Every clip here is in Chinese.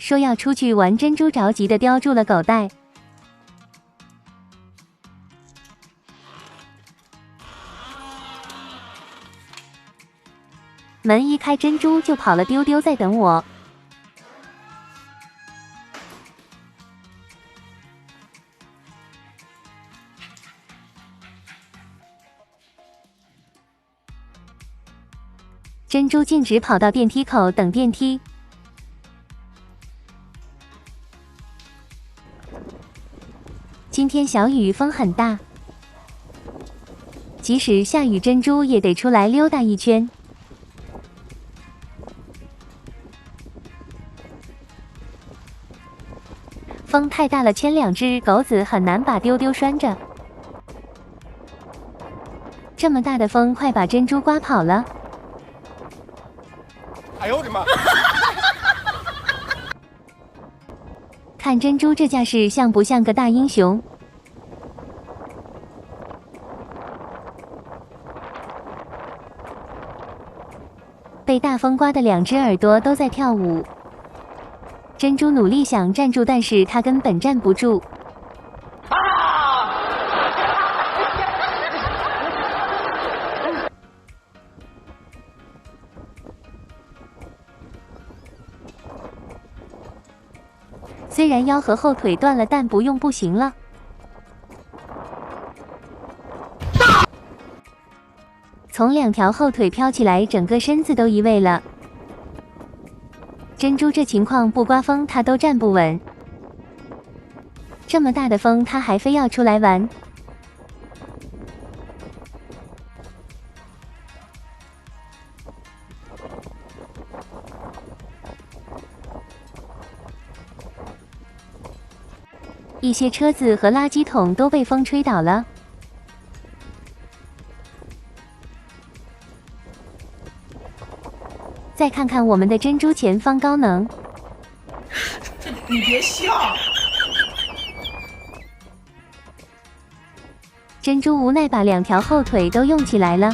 说要出去玩，珍珠着急的叼住了狗带。门一开，珍珠就跑了，丢丢在等我。珍珠径直跑到电梯口等电梯。今天小雨，风很大，即使下雨，珍珠也得出来溜达一圈。风太大了，牵两只狗子很难把丢丢拴着。这么大的风，快把珍珠刮跑了！哎呦我的妈！看珍珠这架势，像不像个大英雄？被大风刮的两只耳朵都在跳舞。珍珠努力想站住，但是她根本站不住。虽然腰和后腿断了，但不用不行了。从两条后腿飘起来，整个身子都移位了。珍珠这情况不刮风她都站不稳，这么大的风她还非要出来玩。一些车子和垃圾桶都被风吹倒了。再看看我们的珍珠前方高能，你别笑。珍珠无奈把两条后腿都用起来了，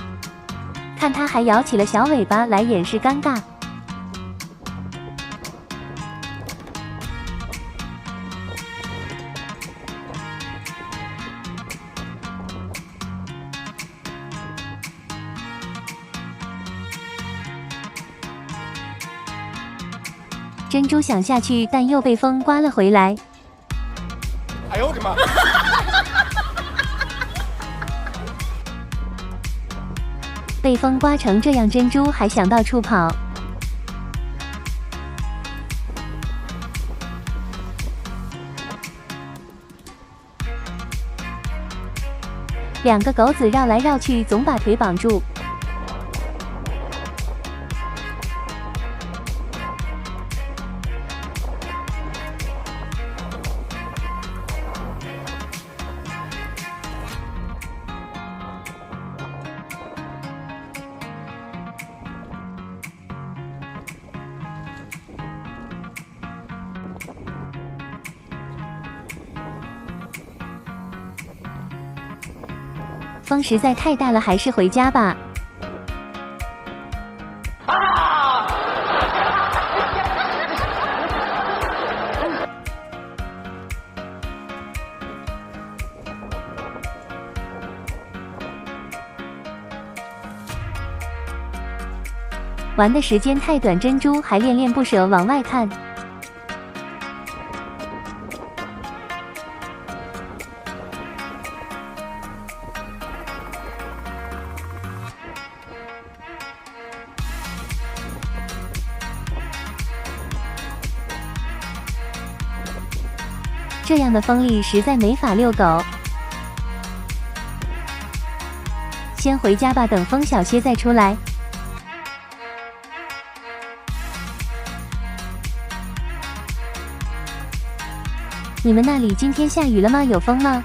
看它还摇起了小尾巴来掩饰尴尬。珍珠想下去，但又被风刮了回来。哎呦我的妈！被风刮成这样，珍珠还想到处跑。两个狗子绕来绕去，总把腿绑住。风实在太大了，还是回家吧。玩的时间太短，珍珠还恋恋不舍往外看。这样的风力实在没法遛狗，先回家吧，等风小些再出来。你们那里今天下雨了吗？有风吗？